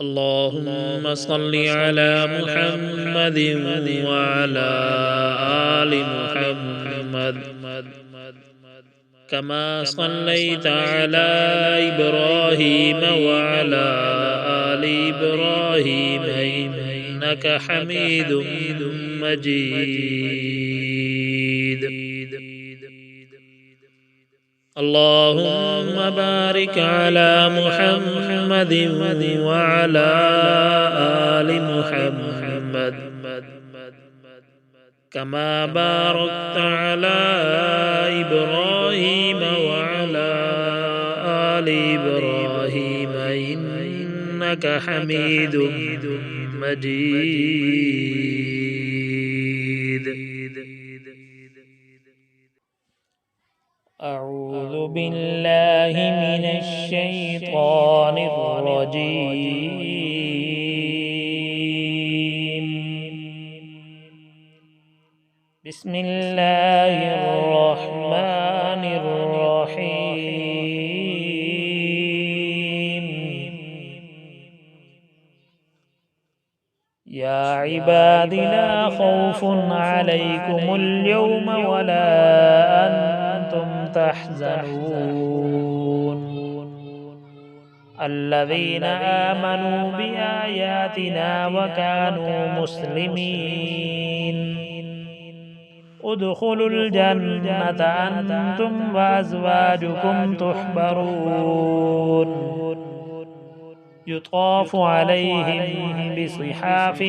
اللهم صل على محمد وعلى آل محمد كما صليت على إبراهيم وعلى آل إبراهيم إنك حميد مجيد. اللهم بارك على محمد وعلى آل محمد كما باركت على إبراهيم وعلى آل إبراهيم إنك حميد مجيد. أعوذ بالله من الشيطان الرجيم. بسم الله الرحمن الرحيم. يا عباد لا خوف عليكم اليوم ولا أنتم تحزنون الذين آمنوا بآياتنا وكانوا مسلمين ادخلوا الجنة أنتم وأزواجكم تحبرون يطاف عليهم بصحاف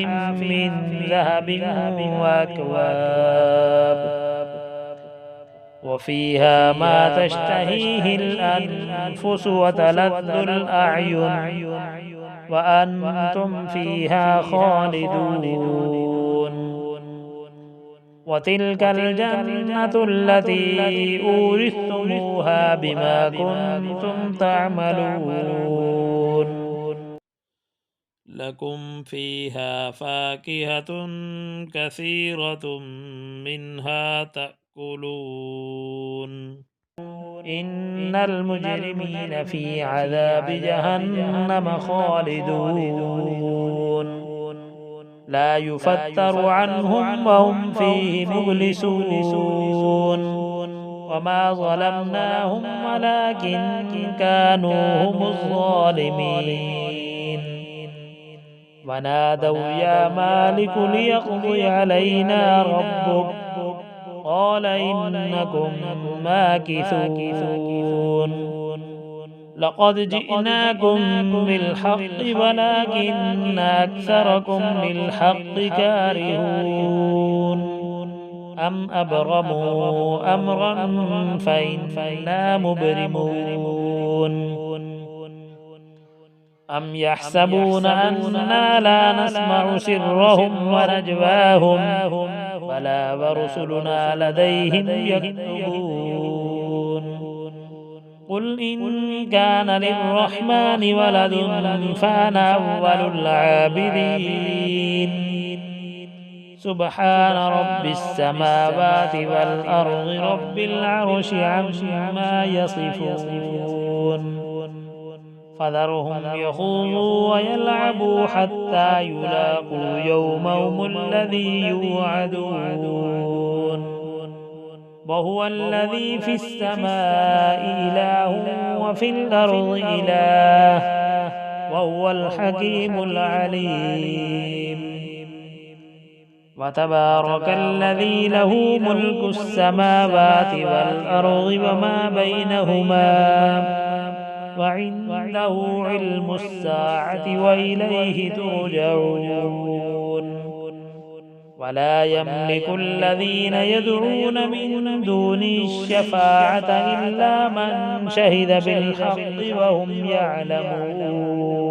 من ذهب وأكواب وفيها ما تشتهيه الأنفس وتلذ الأعين وأنتم فيها خالدون وتلك الجنة التي أورثتموها بما كنتم تعملون لكم فيها فاكهة كثيرة منها تأكلون إن المجرمين في عذاب جهنم خالدون لا يفتر عنهم وهم فيه مبلسون وما ظلمناهم ولكن كانوا هم الظالمين ونادوا يا مالك ليقضي علينا ربك قال إنكم ماكثون لقد جئناكم بالحق ولكن أكثركم للحق كارهون أم أبرموا أمرا فإنا مبرمون أم يحسبون أننا لا نسمع سرهم ونجواهم بلى ورسلنا لديهم يكتبون قل إن كان للرحمن ولد فأنا أول العابدين سبحان رب السماوات والأرض رب العرش عما يصفون فذرهم يخوضوا ويلعبوا حتى يلاقوا يومهم الذي يوعدون وهو الذي في السماء إله وفي الأرض إله وهو الحكيم العليم وتبارك الذي له ملك السماوات والأرض وما بينهما وعنده علم الساعة وإليه ترجعون ولا يملك الذين يدعون من دون الشفاعة إلا من شهد بالحق وهم يعلمون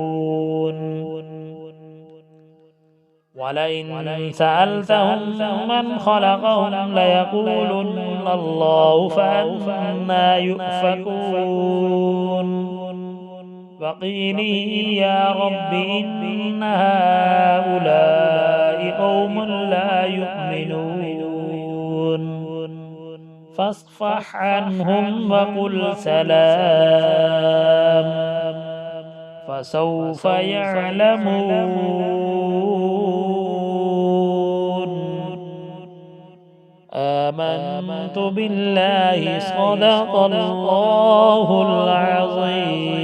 ولئن سألتهم من خلقهم ليقولن الله فأنى يؤفكون وقيله يا رب إن هؤلاء قوم لا يؤمنون فاصفح عنهم وقل سلام فسوف يعلمون. آمنت بالله صدق الله العظيم.